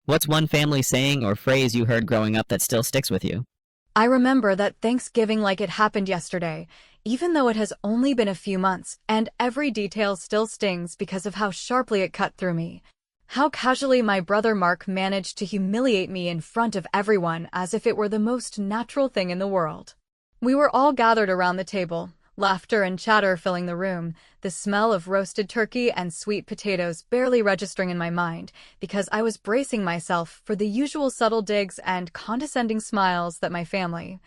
What's one family saying or phrase you heard growing up that still sticks with you? I remember that Thanksgiving like it happened yesterday, even though it has only been a few months, and every detail still stings because of how sharply it cut through me. How casually my brother Mark managed to humiliate me in front of everyone as if it were the most natural thing in the world. We were all gathered around the table, laughter and chatter filling the room, the smell of roasted turkey and sweet potatoes barely registering in my mind, because I was bracing myself for the usual subtle digs and condescending smiles that my family,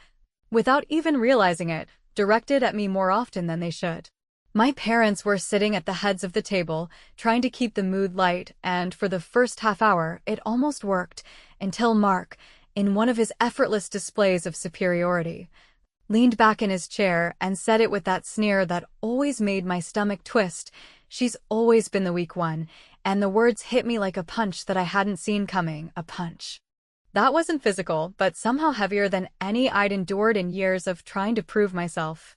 without even realizing it, directed at me more often than they should. My parents were sitting at the heads of the table, trying to keep the mood light, and for the first half hour, it almost worked, until Mark, in one of his effortless displays of superiority, leaned back in his chair and said it with that sneer that always made my stomach twist. "She's always been the weak one," and the words hit me like a punch that I hadn't seen coming, a punch that wasn't physical, but somehow heavier than any I'd endured in years of trying to prove myself.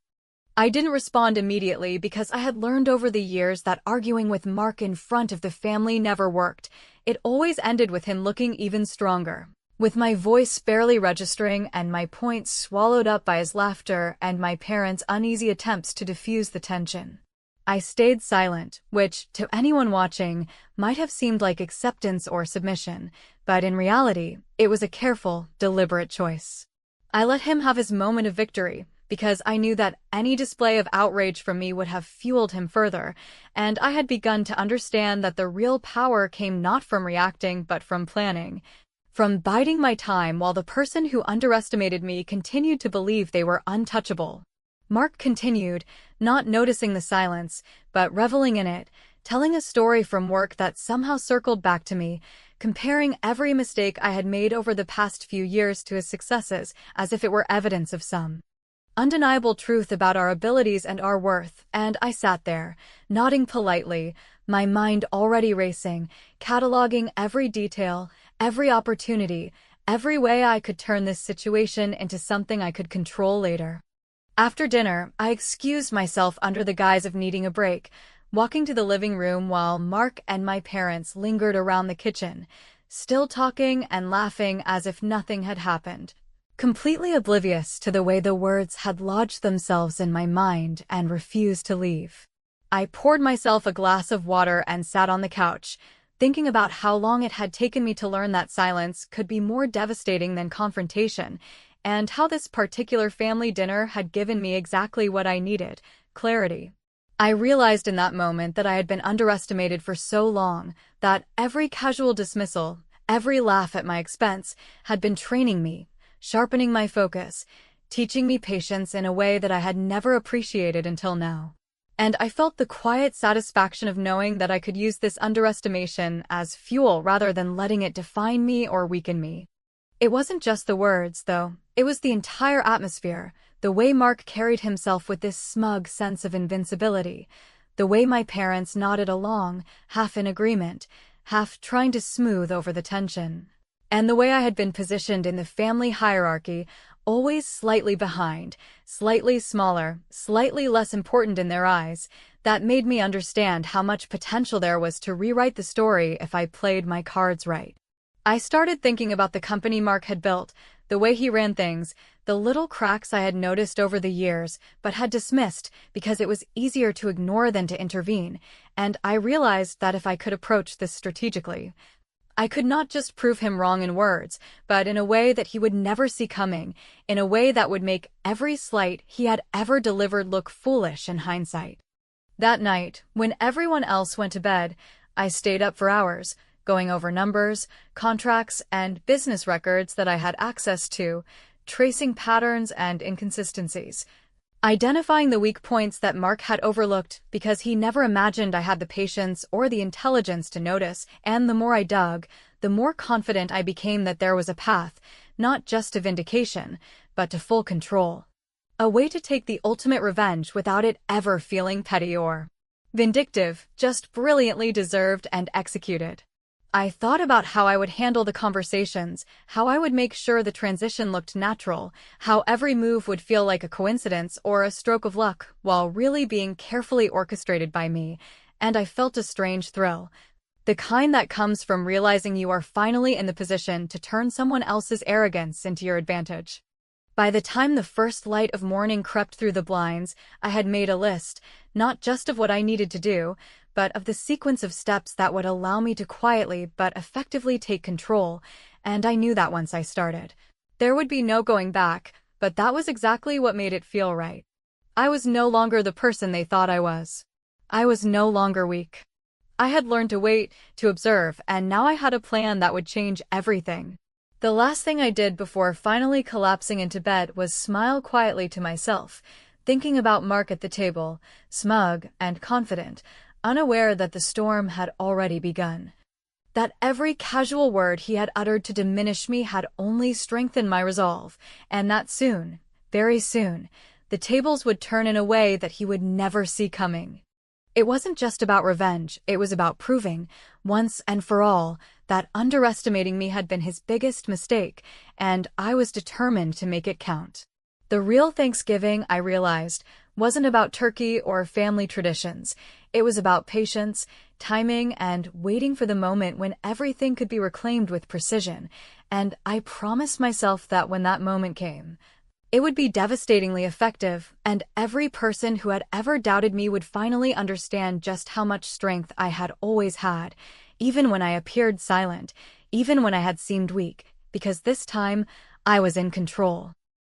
I didn't respond immediately because I had learned over the years that arguing with Mark in front of the family never worked. It always ended with him looking even stronger, with my voice barely registering and my points swallowed up by his laughter and my parents' uneasy attempts to diffuse the tension. I stayed silent, which, to anyone watching, might have seemed like acceptance or submission, but in reality, it was a careful, deliberate choice. I let him have his moment of victory, because I knew that any display of outrage from me would have fueled him further, and I had begun to understand that the real power came not from reacting but from planning, from biding my time while the person who underestimated me continued to believe they were untouchable. Mark continued, not noticing the silence, but reveling in it, telling a story from work that somehow circled back to me, comparing every mistake I had made over the past few years to his successes as if it were evidence of some undeniable truth about our abilities and our worth, and I sat there, nodding politely, my mind already racing, cataloging every detail, every opportunity, every way I could turn this situation into something I could control later. After dinner, I excused myself under the guise of needing a break, walking to the living room while Mark and my parents lingered around the kitchen, still talking and laughing as if nothing had happened, completely oblivious to the way the words had lodged themselves in my mind and refused to leave. I poured myself a glass of water and sat on the couch, thinking about how long it had taken me to learn that silence could be more devastating than confrontation, and how this particular family dinner had given me exactly what I needed: clarity. I realized in that moment that I had been underestimated for so long, that every casual dismissal, every laugh at my expense, had been training me, sharpening my focus, teaching me patience in a way that I had never appreciated until now. And I felt the quiet satisfaction of knowing that I could use this underestimation as fuel rather than letting it define me or weaken me. It wasn't just the words, though. It was the entire atmosphere, the way Mark carried himself with this smug sense of invincibility, the way my parents nodded along, half in agreement, half trying to smooth over the tension, and the way I had been positioned in the family hierarchy, always slightly behind, slightly smaller, slightly less important in their eyes, that made me understand how much potential there was to rewrite the story if I played my cards right. I started thinking about the company Mark had built, the way he ran things, the little cracks I had noticed over the years but had dismissed because it was easier to ignore than to intervene, and I realized that if I could approach this strategically, I could not just prove him wrong in words, but in a way that he would never see coming, in a way that would make every slight he had ever delivered look foolish in hindsight. That night, when everyone else went to bed, I stayed up for hours, going over numbers, contracts, and business records that I had access to, tracing patterns and inconsistencies, identifying the weak points that Mark had overlooked because he never imagined I had the patience or the intelligence to notice, and the more I dug, the more confident I became that there was a path, not just to vindication, but to full control. A way to take the ultimate revenge without it ever feeling petty or vindictive, just brilliantly deserved and executed. I thought about how I would handle the conversations, how I would make sure the transition looked natural, how every move would feel like a coincidence or a stroke of luck, while really being carefully orchestrated by me, and I felt a strange thrill. The kind that comes from realizing you are finally in the position to turn someone else's arrogance into your advantage. By the time the first light of morning crept through the blinds, I had made a list, not just of what I needed to do, but of the sequence of steps that would allow me to quietly but effectively take control, and I knew that once I started, there would be no going back, but that was exactly what made it feel right. I was no longer the person they thought I was. I was no longer weak. I had learned to wait, to observe, and now I had a plan that would change everything. The last thing I did before finally collapsing into bed was smile quietly to myself, thinking about Mark at the table, smug and confident, unaware that the storm had already begun. That every casual word he had uttered to diminish me had only strengthened my resolve, and that soon, very soon, the tables would turn in a way that he would never see coming. It wasn't just about revenge, it was about proving, once and for all, that underestimating me had been his biggest mistake, and I was determined to make it count. The real Thanksgiving, I realized, wasn't about turkey or family traditions. It was about patience, timing, and waiting for the moment when everything could be reclaimed with precision, and I promised myself that when that moment came, it would be devastatingly effective, and every person who had ever doubted me would finally understand just how much strength I had always had, even when I appeared silent, even when I had seemed weak, because this time I was in control.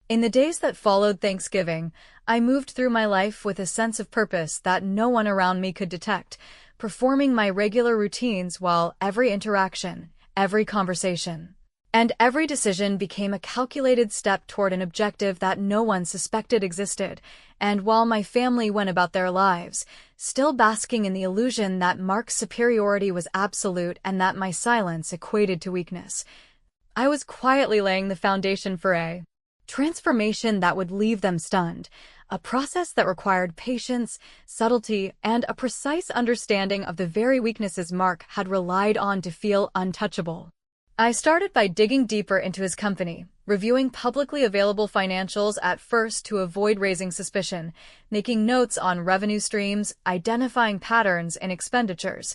In the days that followed Thanksgiving, I moved through my life with a sense of purpose that no one around me could detect, performing my regular routines while every interaction, every conversation, and every decision became a calculated step toward an objective that no one suspected existed, and while my family went about their lives, still basking in the illusion that Mark's superiority was absolute and that my silence equated to weakness, I was quietly laying the foundation for a transformation that would leave them stunned, a process that required patience, subtlety, and a precise understanding of the very weaknesses Mark had relied on to feel untouchable. I started by digging deeper into his company, reviewing publicly available financials at first to avoid raising suspicion, making notes on revenue streams, identifying patterns in expenditures,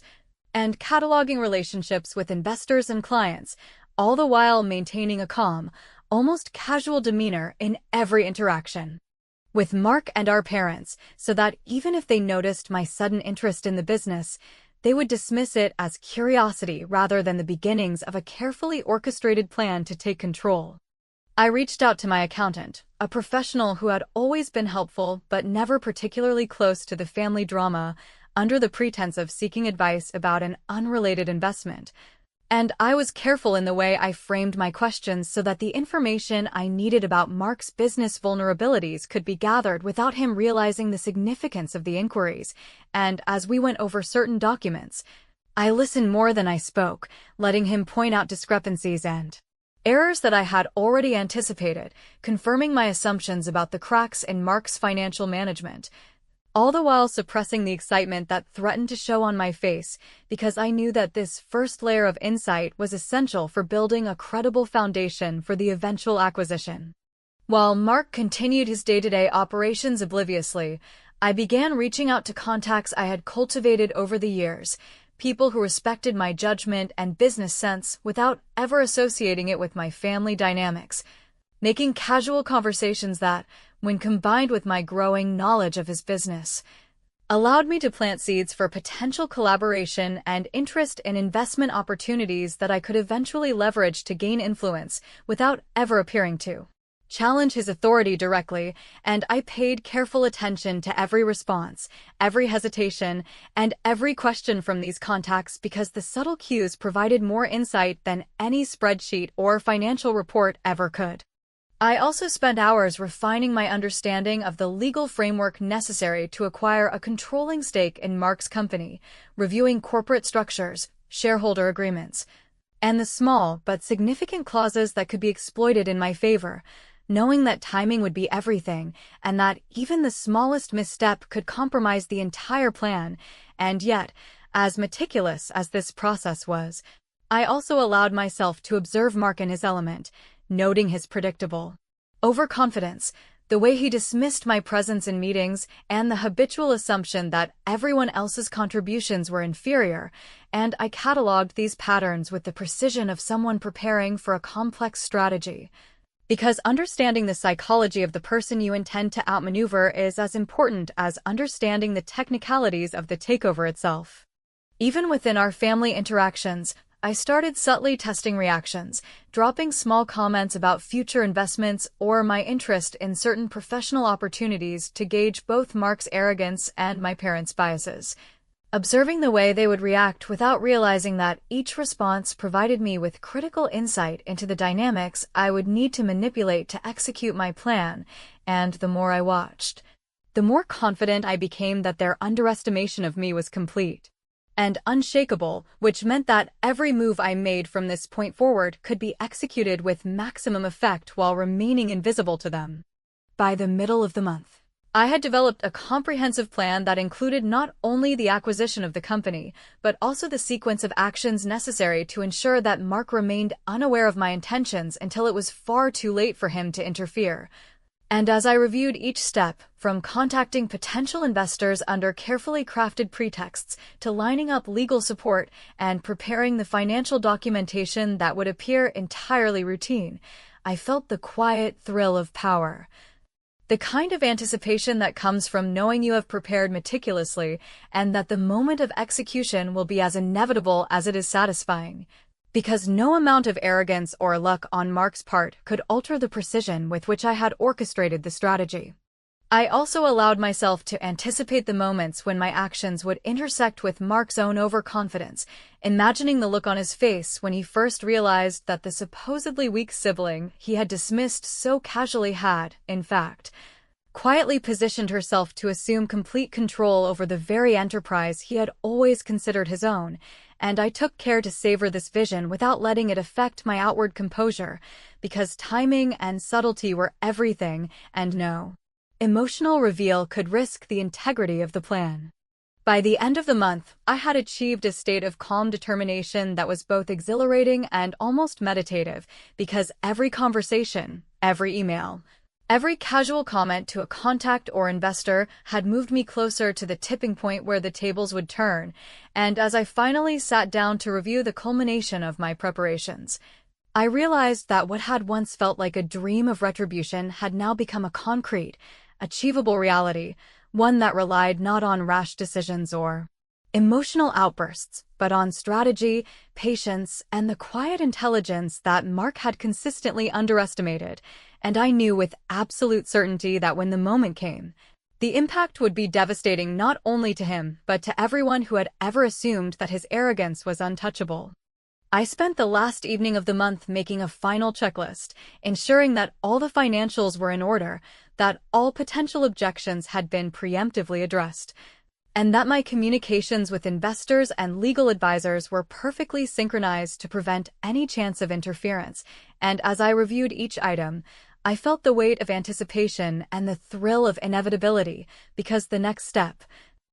and cataloging relationships with investors and clients, all the while maintaining a calm, almost casual demeanor in every interaction with Mark and our parents, so that even if they noticed my sudden interest in the business, they would dismiss it as curiosity rather than the beginnings of a carefully orchestrated plan to take control. I reached out to my accountant, a professional who had always been helpful but never particularly close to the family drama, under the pretense of seeking advice about an unrelated investment. And I was careful in the way I framed my questions so that the information I needed about Mark's business vulnerabilities could be gathered without him realizing the significance of the inquiries, and as we went over certain documents, I listened more than I spoke, letting him point out discrepancies and errors that I had already anticipated, confirming my assumptions about the cracks in Mark's financial management, all the while suppressing the excitement that threatened to show on my face, because I knew that this first layer of insight was essential for building a credible foundation for the eventual acquisition. While Mark continued his day-to-day operations obliviously, I began reaching out to contacts I had cultivated over the years, people who respected my judgment and business sense without ever associating it with my family dynamics, making casual conversations that, when combined with my growing knowledge of his business, allowed me to plant seeds for potential collaboration and interest in investment opportunities that I could eventually leverage to gain influence without ever appearing to challenge his authority directly, and I paid careful attention to every response, every hesitation, and every question from these contacts because the subtle cues provided more insight than any spreadsheet or financial report ever could. I also spent hours refining my understanding of the legal framework necessary to acquire a controlling stake in Mark's company, reviewing corporate structures, shareholder agreements, and the small but significant clauses that could be exploited in my favor, knowing that timing would be everything and that even the smallest misstep could compromise the entire plan. And yet, as meticulous as this process was, I also allowed myself to observe Mark in his element, noting his predictable overconfidence, The way he dismissed my presence in meetings, and the habitual assumption that everyone else's contributions were inferior, and I cataloged these patterns with the precision of someone preparing for a complex strategy. Because understanding the psychology of the person you intend to outmaneuver is as important as understanding the technicalities of the takeover itself. Even within our family interactions, I started subtly testing reactions, dropping small comments about future investments or my interest in certain professional opportunities to gauge both Mark's arrogance and my parents' biases. Observing the way they would react without realizing that each response provided me with critical insight into the dynamics I would need to manipulate to execute my plan, and the more I watched, the more confident I became that their underestimation of me was complete and unshakable, which meant that every move I made from this point forward could be executed with maximum effect while remaining invisible to them. By the middle of the month, I had developed a comprehensive plan that included not only the acquisition of the company, but also the sequence of actions necessary to ensure that Mark remained unaware of my intentions until it was far too late for him to interfere. And as I reviewed each step, from contacting potential investors under carefully crafted pretexts to lining up legal support and preparing the financial documentation that would appear entirely routine, I felt the quiet thrill of power. The kind of anticipation that comes from knowing you have prepared meticulously and that the moment of execution will be as inevitable as it is satisfying. Because no amount of arrogance or luck on Mark's part could alter the precision with which I had orchestrated the strategy. I also allowed myself to anticipate the moments when my actions would intersect with Mark's own overconfidence, imagining the look on his face when he first realized that the supposedly weak sibling he had dismissed so casually had, in fact, quietly positioned herself to assume complete control over the very enterprise he had always considered his own, and I took care to savor this vision without letting it affect my outward composure, because timing and subtlety were everything, and no emotional reveal could risk the integrity of the plan. By the end of the month, I had achieved a state of calm determination that was both exhilarating and almost meditative, because every conversation, every email, every casual comment to a contact or investor had moved me closer to the tipping point where the tables would turn, and as I finally sat down to review the culmination of my preparations, I realized that what had once felt like a dream of retribution had now become a concrete, achievable reality, one that relied not on rash decisions or emotional outbursts, but on strategy, patience, and the quiet intelligence that Mark had consistently underestimated, and I knew with absolute certainty that when the moment came, the impact would be devastating not only to him, but to everyone who had ever assumed that his arrogance was untouchable. I spent the last evening of the month making a final checklist, ensuring that all the financials were in order, that all potential objections had been preemptively addressed, and that my communications with investors and legal advisors were perfectly synchronized to prevent any chance of interference. And as I reviewed each item, I felt the weight of anticipation and the thrill of inevitability, because the next step,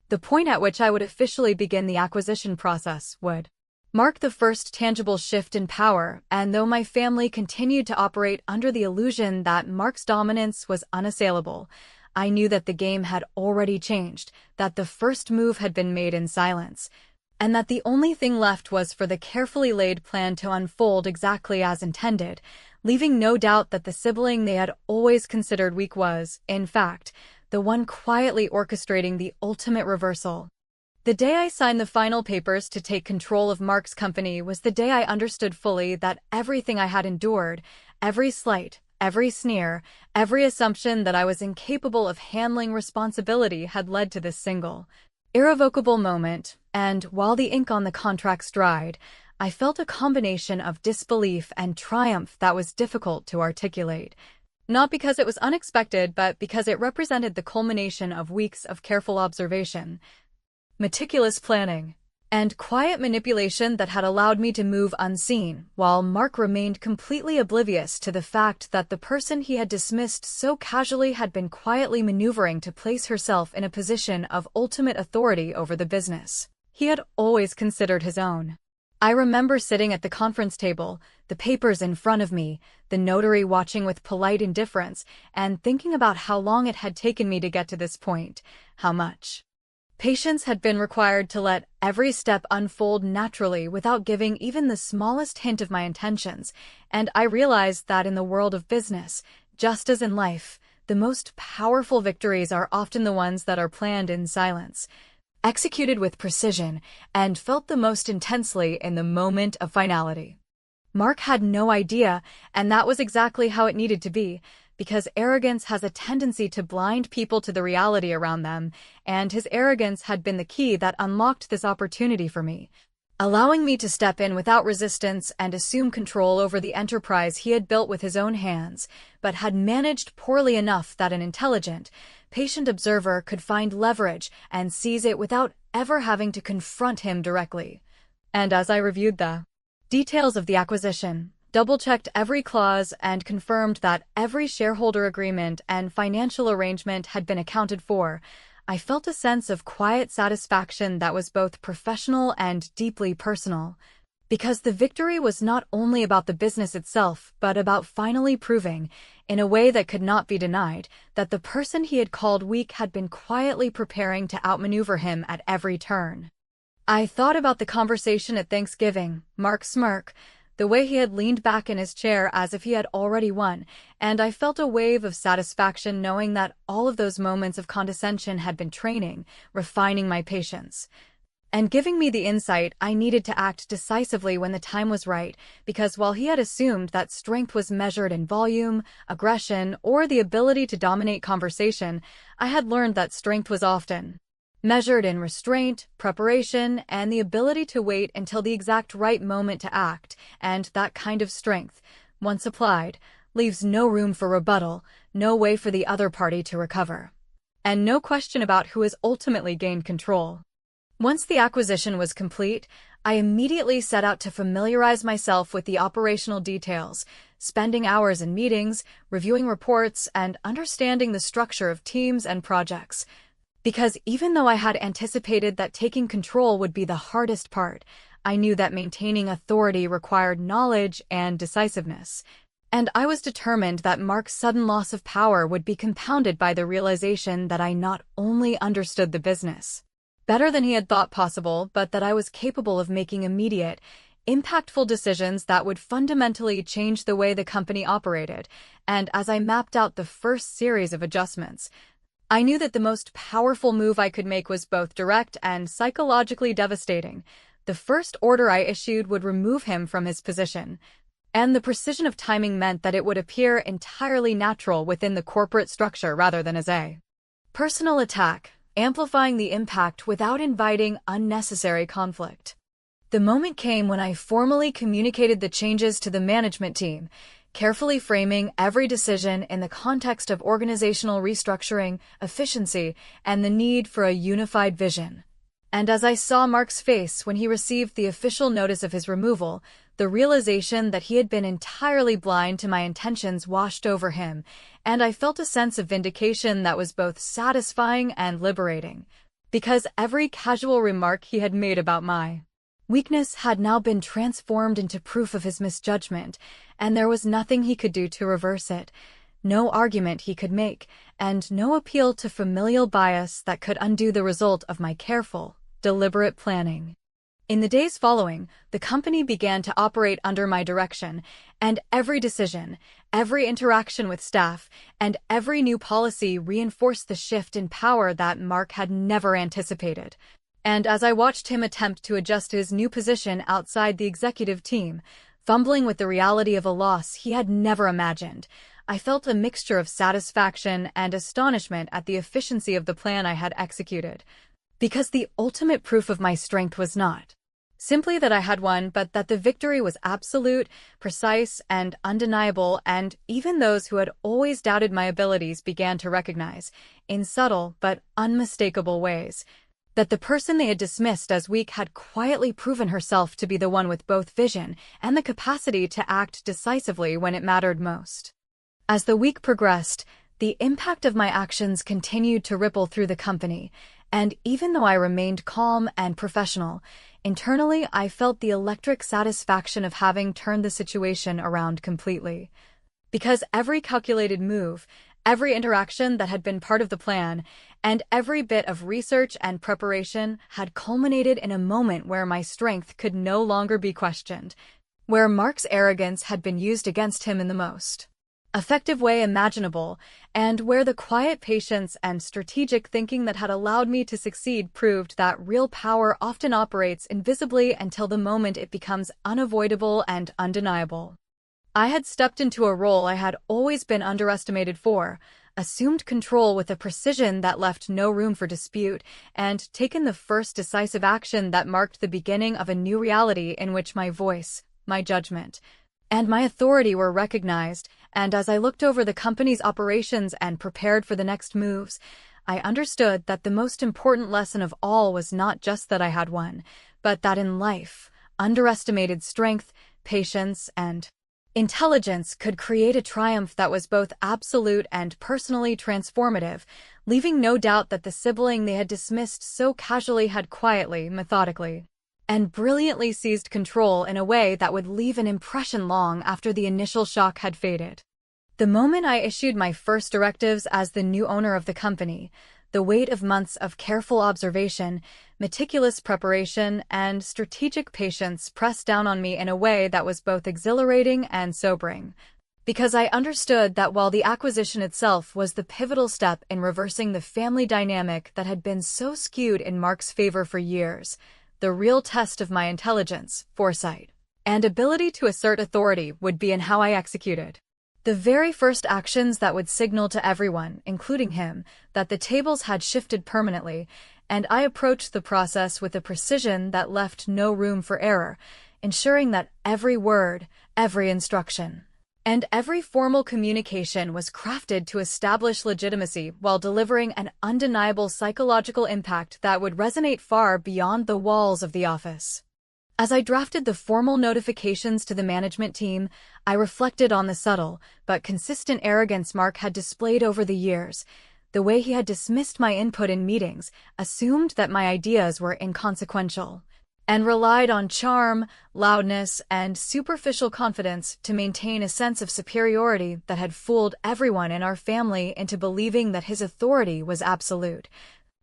the point at which I would officially begin the acquisition process, would mark the first tangible shift in power, and though my family continued to operate under the illusion that Mark's dominance was unassailable, I knew that the game had already changed, that the first move had been made in silence, and that the only thing left was for the carefully laid plan to unfold exactly as intended, leaving no doubt that the sibling they had always considered weak was, in fact, the one quietly orchestrating the ultimate reversal. The day I signed the final papers to take control of Mark's company was the day I understood fully that everything I had endured, every slight, every sneer, every assumption that I was incapable of handling responsibility had led to this single, irrevocable moment, and while the ink on the contracts dried, I felt a combination of disbelief and triumph that was difficult to articulate. Not because it was unexpected, but because it represented the culmination of weeks of careful observation, meticulous planning, and quiet manipulation that had allowed me to move unseen, while Mark remained completely oblivious to the fact that the person he had dismissed so casually had been quietly maneuvering to place herself in a position of ultimate authority over the business he had always considered his own. I remember sitting at the conference table, the papers in front of me, the notary watching with polite indifference, and thinking about how long it had taken me to get to this point, how much patience had been required to let every step unfold naturally without giving even the smallest hint of my intentions, and I realized that in the world of business, just as in life, the most powerful victories are often the ones that are planned in silence, executed with precision, and felt the most intensely in the moment of finality. Mark had no idea, and that was exactly how it needed to be, because arrogance has a tendency to blind people to the reality around them, and his arrogance had been the key that unlocked this opportunity for me, allowing me to step in without resistance and assume control over the enterprise he had built with his own hands, but had managed poorly enough that an intelligent, patient observer could find leverage and seize it without ever having to confront him directly. And as I reviewed the details of the acquisition, double-checked every clause, and confirmed that every shareholder agreement and financial arrangement had been accounted for, I felt a sense of quiet satisfaction that was both professional and deeply personal, because the victory was not only about the business itself, but about finally proving, in a way that could not be denied, that the person he had called weak had been quietly preparing to outmaneuver him at every turn. I thought about the conversation at Thanksgiving, Mark's smirk, the way he had leaned back in his chair as if he had already won, and I felt a wave of satisfaction knowing that all of those moments of condescension had been training, refining my patience, and giving me the insight I needed to act decisively when the time was right, because while he had assumed that strength was measured in volume, aggression, or the ability to dominate conversation, I had learned that strength was often measured in restraint, preparation, and the ability to wait until the exact right moment to act, and that kind of strength, once applied, leaves no room for rebuttal, no way for the other party to recover, and no question about who has ultimately gained control. Once the acquisition was complete, I immediately set out to familiarize myself with the operational details, spending hours in meetings, reviewing reports, and understanding the structure of teams and projects. Because even though I had anticipated that taking control would be the hardest part, I knew that maintaining authority required knowledge and decisiveness. And I was determined that Mark's sudden loss of power would be compounded by the realization that I not only understood the business better than he had thought possible, but that I was capable of making immediate, impactful decisions that would fundamentally change the way the company operated. And as I mapped out the first series of adjustments, I knew that the most powerful move I could make was both direct and psychologically devastating. The first order I issued would remove him from his position, and the precision of timing meant that it would appear entirely natural within the corporate structure rather than as a personal attack, amplifying the impact without inviting unnecessary conflict. The moment came when I formally communicated the changes to the management team, carefully framing every decision in the context of organizational restructuring, efficiency, and the need for a unified vision. And as I saw Mark's face when he received the official notice of his removal, the realization that he had been entirely blind to my intentions washed over him, and I felt a sense of vindication that was both satisfying and liberating, because every casual remark he had made about my weakness had now been transformed into proof of his misjudgment, and there was nothing he could do to reverse it, no argument he could make, and no appeal to familial bias that could undo the result of my careful, deliberate planning. In the days following, the company began to operate under my direction, and every decision, every interaction with staff, and every new policy reinforced the shift in power that Mark had never anticipated. And as I watched him attempt to adjust to his new position outside the executive team, fumbling with the reality of a loss he had never imagined, I felt a mixture of satisfaction and astonishment at the efficiency of the plan I had executed. Because the ultimate proof of my strength was not simply that I had won, but that the victory was absolute, precise, and undeniable, and even those who had always doubted my abilities began to recognize, in subtle but unmistakable ways, that the person they had dismissed as weak had quietly proven herself to be the one with both vision and the capacity to act decisively when it mattered most. As the week progressed, the impact of my actions continued to ripple through the company, and even though I remained calm and professional, Internally, I felt the electric satisfaction of having turned the situation around completely. Because every calculated move, every interaction that had been part of the plan, and every bit of research and preparation had culminated in a moment where my strength could no longer be questioned, where Mark's arrogance had been used against him in the most effective way imaginable, and where the quiet patience and strategic thinking that had allowed me to succeed proved that real power often operates invisibly until the moment it becomes unavoidable and undeniable. I had stepped into a role I had always been underestimated for, assumed control with a precision that left no room for dispute, and taken the first decisive action that marked the beginning of a new reality in which my voice, my judgment, and my authority were recognized. And as I looked over the company's operations and prepared for the next moves, I understood that the most important lesson of all was not just that I had won, but that in life, underestimated strength, patience, and intelligence could create a triumph that was both absolute and personally transformative, leaving no doubt that the sibling they had dismissed so casually had quietly, methodically, and brilliantly seized control in a way that would leave an impression long after the initial shock had faded. The moment I issued my first directives as the new owner of the company, the weight of months of careful observation, meticulous preparation, and strategic patience pressed down on me in a way that was both exhilarating and sobering. Because I understood that while the acquisition itself was the pivotal step in reversing the family dynamic that had been so skewed in Mark's favor for years, the real test of my intelligence, foresight, and ability to assert authority would be in how I executed the very first actions that would signal to everyone, including him, that the tables had shifted permanently, and I approached the process with a precision that left no room for error, ensuring that every word, every instruction, and every formal communication was crafted to establish legitimacy while delivering an undeniable psychological impact that would resonate far beyond the walls of the office. As I drafted the formal notifications to the management team, I reflected on the subtle but consistent arrogance Mark had displayed over the years, the way he had dismissed my input in meetings, assumed that my ideas were inconsequential, and relied on charm, loudness, and superficial confidence to maintain a sense of superiority that had fooled everyone in our family into believing that his authority was absolute.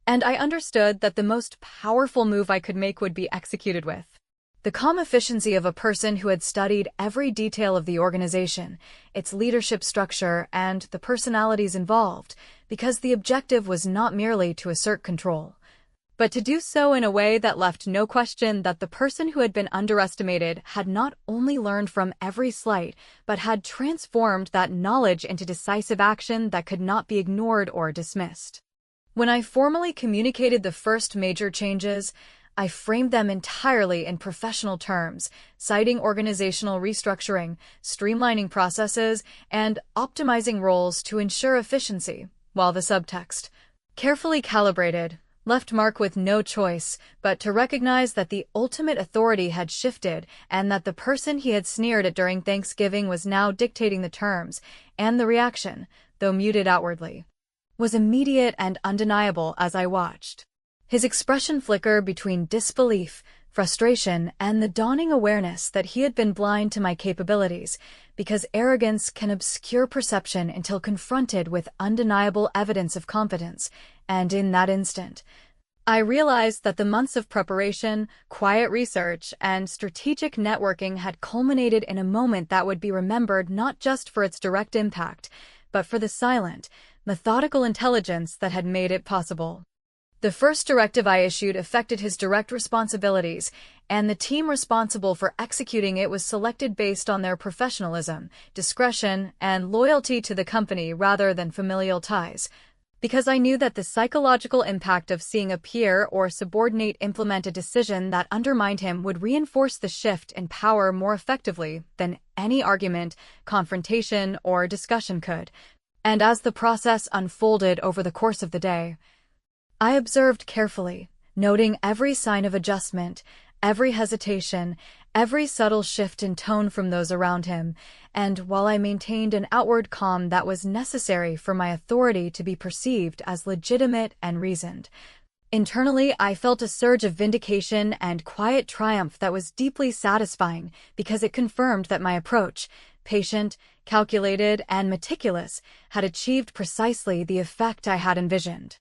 And I understood that the most powerful move I could make would be executed with the calm efficiency of a person who had studied every detail of the organization, its leadership structure, and the personalities involved, because the objective was not merely to assert control, but to do so in a way that left no question that the person who had been underestimated had not only learned from every slight, but had transformed that knowledge into decisive action that could not be ignored or dismissed. When I formally communicated the first major changes, I framed them entirely in professional terms, citing organizational restructuring, streamlining processes, and optimizing roles to ensure efficiency, while the subtext, carefully calibrated, left Mark with no choice but to recognize that the ultimate authority had shifted and that the person he had sneered at during Thanksgiving was now dictating the terms, and the reaction, though muted outwardly, was immediate and undeniable as I watched his expression flicker between disbelief, frustration, and the dawning awareness that he had been blind to my capabilities, because arrogance can obscure perception until confronted with undeniable evidence of competence, and in that instant, I realized that the months of preparation, quiet research, and strategic networking had culminated in a moment that would be remembered not just for its direct impact, but for the silent, methodical intelligence that had made it possible. The first directive I issued affected his direct responsibilities, and the team responsible for executing it was selected based on their professionalism, discretion, and loyalty to the company rather than familial ties, because I knew that the psychological impact of seeing a peer or subordinate implement a decision that undermined him would reinforce the shift in power more effectively than any argument, confrontation, or discussion could. And as the process unfolded over the course of the day, I observed carefully, noting every sign of adjustment, every hesitation, every subtle shift in tone from those around him, and while I maintained an outward calm that was necessary for my authority to be perceived as legitimate and reasoned, Internally, I felt a surge of vindication and quiet triumph that was deeply satisfying because it confirmed that my approach, patient, calculated, and meticulous, had achieved precisely the effect I had envisioned.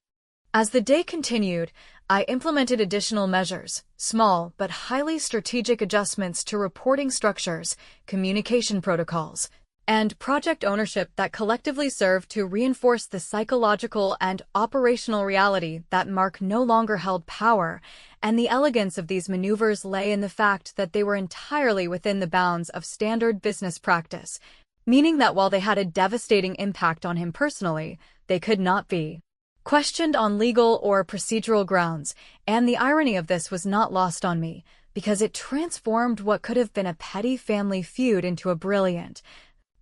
As the day continued, I implemented additional measures, small but highly strategic adjustments to reporting structures, communication protocols, and project ownership that collectively served to reinforce the psychological and operational reality that Mark no longer held power, and the elegance of these maneuvers lay in the fact that they were entirely within the bounds of standard business practice, meaning that while they had a devastating impact on him personally, they could not be questioned on legal or procedural grounds, and the irony of this was not lost on me, because it transformed what could have been a petty family feud into a brilliant,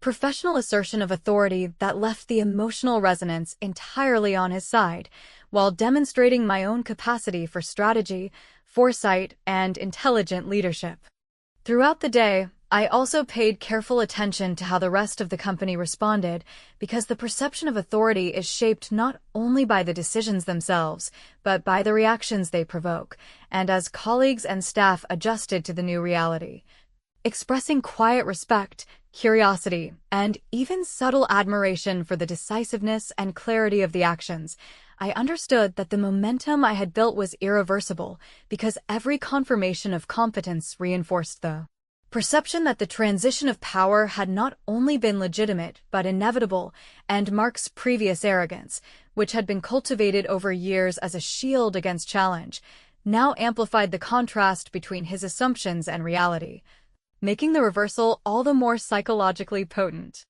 professional assertion of authority that left the emotional resonance entirely on his side, while demonstrating my own capacity for strategy, foresight, and intelligent leadership. Throughout the day, I also paid careful attention to how the rest of the company responded, because the perception of authority is shaped not only by the decisions themselves, but by the reactions they provoke, and as colleagues and staff adjusted to the new reality, expressing quiet respect, curiosity, and even subtle admiration for the decisiveness and clarity of the actions, I understood that the momentum I had built was irreversible, because every confirmation of competence reinforced the perception that the transition of power had not only been legitimate but inevitable, and Mark's previous arrogance, which had been cultivated over years as a shield against challenge, now amplified the contrast between his assumptions and reality, making the reversal all the more psychologically potent.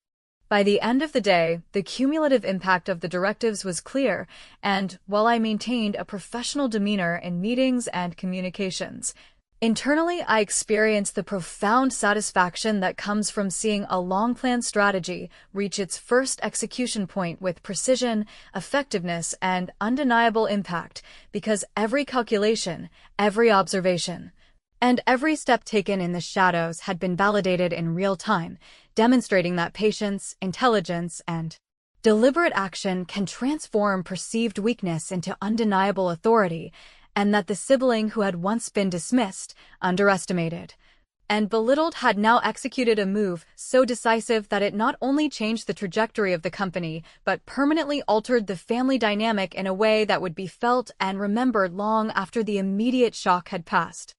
By the end of the day, the cumulative impact of the directives was clear, and while I maintained a professional demeanor in meetings and communications, internally I experienced the profound satisfaction that comes from seeing a long-planned strategy reach its first execution point with precision, effectiveness, and undeniable impact, because every calculation, every observation, and every step taken in the shadows had been validated in real time, demonstrating that patience, intelligence, and deliberate action can transform perceived weakness into undeniable authority, and that the sibling who had once been dismissed, underestimated, and belittled had now executed a move so decisive that it not only changed the trajectory of the company, but permanently altered the family dynamic in a way that would be felt and remembered long after the immediate shock had passed.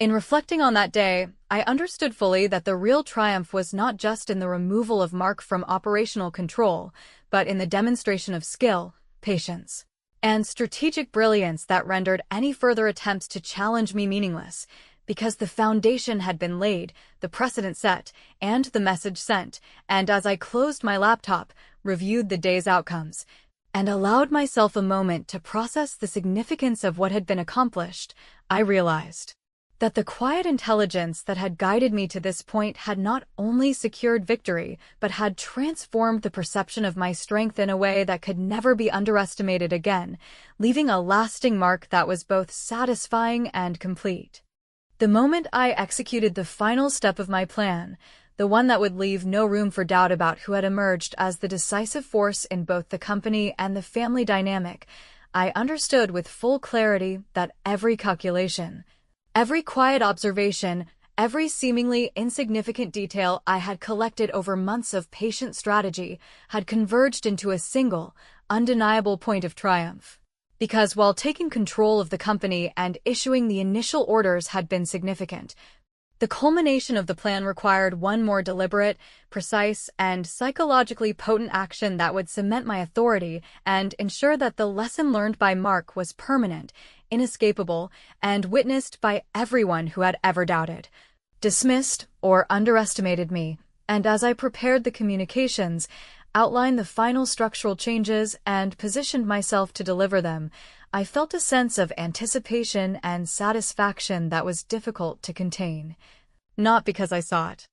In reflecting on that day, I understood fully that the real triumph was not just in the removal of Mark from operational control, but in the demonstration of skill, patience, and strategic brilliance that rendered any further attempts to challenge me meaningless, because the foundation had been laid, the precedent set, and the message sent, and as I closed my laptop, reviewed the day's outcomes, and allowed myself a moment to process the significance of what had been accomplished, I realized that the quiet intelligence that had guided me to this point had not only secured victory, but had transformed the perception of my strength in a way that could never be underestimated again, leaving a lasting mark that was both satisfying and complete. The moment I executed the final step of my plan, the one that would leave no room for doubt about who had emerged as the decisive force in both the company and the family dynamic, I understood with full clarity that every calculation, every quiet observation, every seemingly insignificant detail I had collected over months of patient strategy had converged into a single, undeniable point of triumph. Because while taking control of the company and issuing the initial orders had been significant, the culmination of the plan required one more deliberate, precise, and psychologically potent action that would cement my authority and ensure that the lesson learned by Mark was permanent, inescapable, and witnessed by everyone who had ever doubted, dismissed, or underestimated me. And as I prepared the communications, outlined the final structural changes, and positioned myself to deliver them, I felt a sense of anticipation and satisfaction that was difficult to contain. Not because I sought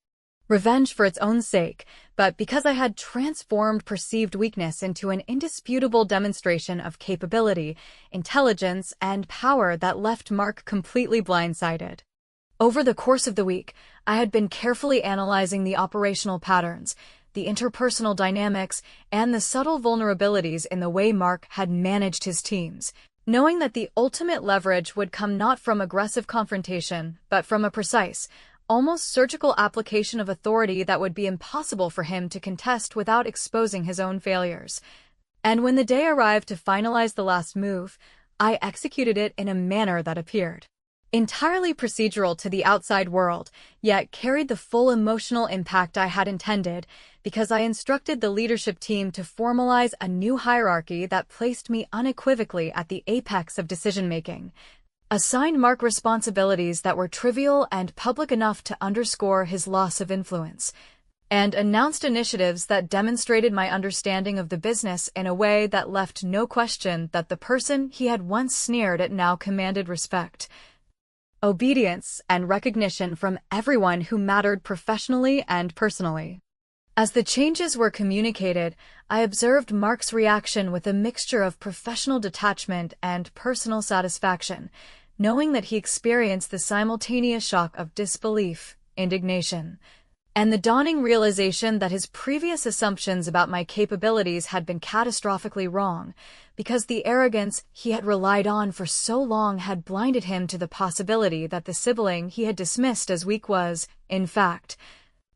revenge for its own sake, but because I had transformed perceived weakness into an indisputable demonstration of capability, intelligence, and power that left Mark completely blindsided. Over the course of the week, I had been carefully analyzing the operational patterns, the interpersonal dynamics, and the subtle vulnerabilities in the way Mark had managed his teams, knowing that the ultimate leverage would come not from aggressive confrontation, but from a precise, almost surgical application of authority that would be impossible for him to contest without exposing his own failures. And when the day arrived to finalize the last move, I executed it in a manner that appeared entirely procedural to the outside world, yet carried the full emotional impact I had intended, because I instructed the leadership team to formalize a new hierarchy that placed me unequivocally at the apex of decision-making, assigned Mark responsibilities that were trivial and public enough to underscore his loss of influence, and announced initiatives that demonstrated my understanding of the business in a way that left no question that the person he had once sneered at now commanded respect, obedience, and recognition from everyone who mattered professionally and personally. As the changes were communicated, I observed Mark's reaction with a mixture of professional detachment and personal satisfaction, knowing that he experienced the simultaneous shock of disbelief, indignation, and the dawning realization that his previous assumptions about my capabilities had been catastrophically wrong, because the arrogance he had relied on for so long had blinded him to the possibility that the sibling he had dismissed as weak was, in fact,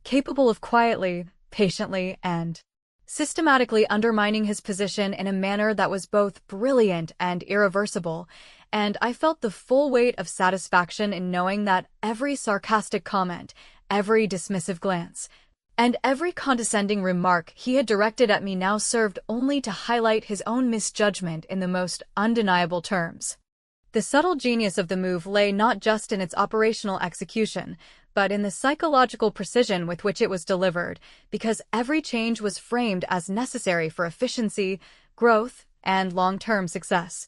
capable of quietly, patiently, and systematically undermining his position in a manner that was both brilliant and irreversible, and I felt the full weight of satisfaction in knowing that every sarcastic comment, every dismissive glance, and every condescending remark he had directed at me now served only to highlight his own misjudgment in the most undeniable terms. The subtle genius of the move lay not just in its operational execution, but in the psychological precision with which it was delivered, because every change was framed as necessary for efficiency, growth, and long-term success,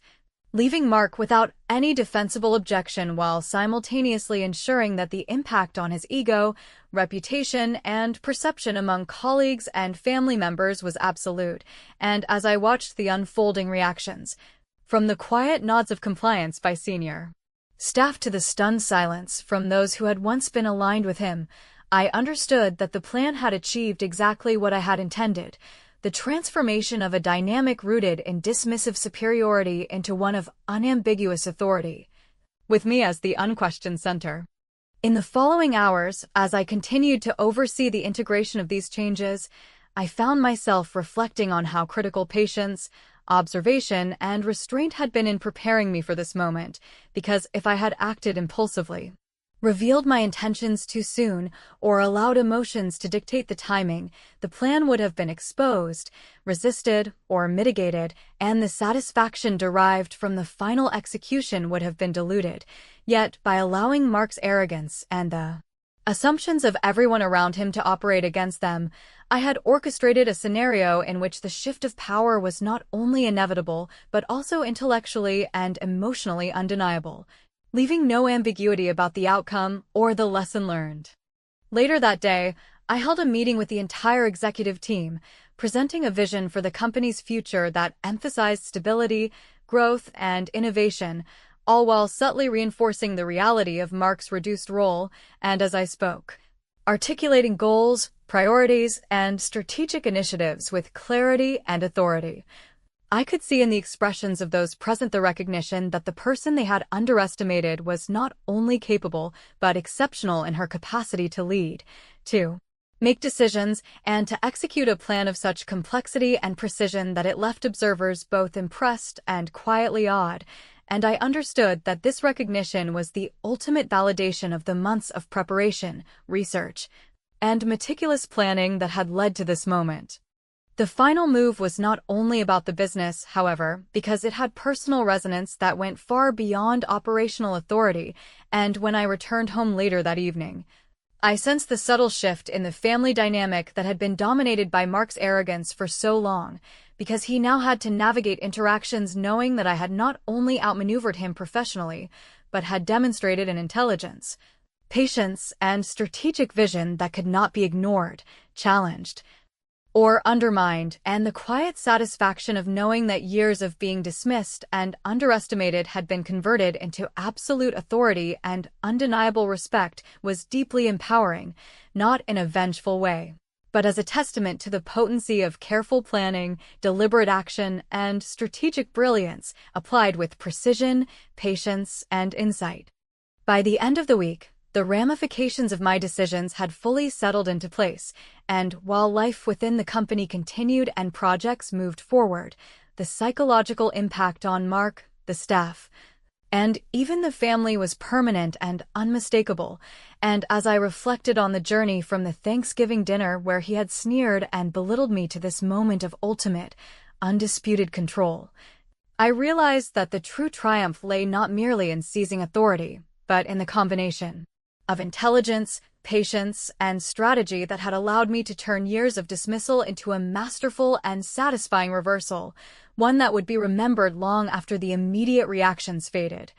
leaving Mark without any defensible objection while simultaneously ensuring that the impact on his ego, reputation, and perception among colleagues and family members was absolute. And as I watched the unfolding reactions, from the quiet nods of compliance by senior staff to the stunned silence from those who had once been aligned with him, I understood that the plan had achieved exactly what I had intended: the transformation of a dynamic rooted in dismissive superiority into one of unambiguous authority, with me as the unquestioned center. In the following hours, as I continued to oversee the integration of these changes, I found myself reflecting on how critical patience, observation, and restraint had been in preparing me for this moment, because if I had acted impulsively, revealed my intentions too soon, or allowed emotions to dictate the timing, the plan would have been exposed, resisted, or mitigated, and the satisfaction derived from the final execution would have been diluted. Yet, by allowing Mark's arrogance and the assumptions of everyone around him to operate against them, I had orchestrated a scenario in which the shift of power was not only inevitable, but also intellectually and emotionally undeniable, leaving no ambiguity about the outcome or the lesson learned. Later that day, I held a meeting with the entire executive team, presenting a vision for the company's future that emphasized stability, growth, and innovation, all while subtly reinforcing the reality of Mark's reduced role, and as I spoke, articulating goals, priorities, and strategic initiatives with clarity and authority. I could see in the expressions of those present the recognition that the person they had underestimated was not only capable, but exceptional in her capacity to lead, to make decisions, and to execute a plan of such complexity and precision that it left observers both impressed and quietly awed. And I understood that this recognition was the ultimate validation of the months of preparation, research, and meticulous planning that had led to this moment. The final move was not only about the business, however, because it had personal resonance that went far beyond operational authority, and when I returned home later that evening, I sensed the subtle shift in the family dynamic that had been dominated by Mark's arrogance for so long, because he now had to navigate interactions knowing that I had not only outmaneuvered him professionally, but had demonstrated an intelligence, patience, and strategic vision that could not be ignored, challenged, or undermined, and the quiet satisfaction of knowing that years of being dismissed and underestimated had been converted into absolute authority and undeniable respect was deeply empowering, not in a vengeful way, but as a testament to the potency of careful planning, deliberate action, and strategic brilliance applied with precision, patience, and insight. By the end of the week, the ramifications of my decisions had fully settled into place, and while life within the company continued and projects moved forward, the psychological impact on Mark, the staff, and even the family was permanent and unmistakable. And as I reflected on the journey from the Thanksgiving dinner where he had sneered and belittled me to this moment of ultimate, undisputed control, I realized that the true triumph lay not merely in seizing authority, but in the combination of intelligence, patience, and strategy that had allowed me to turn years of dismissal into a masterful and satisfying reversal, one that would be remembered long after the immediate reactions faded,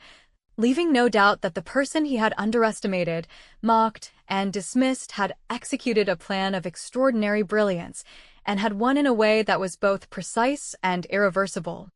leaving no doubt that the person he had underestimated, mocked, and dismissed had executed a plan of extraordinary brilliance and had won in a way that was both precise and irreversible.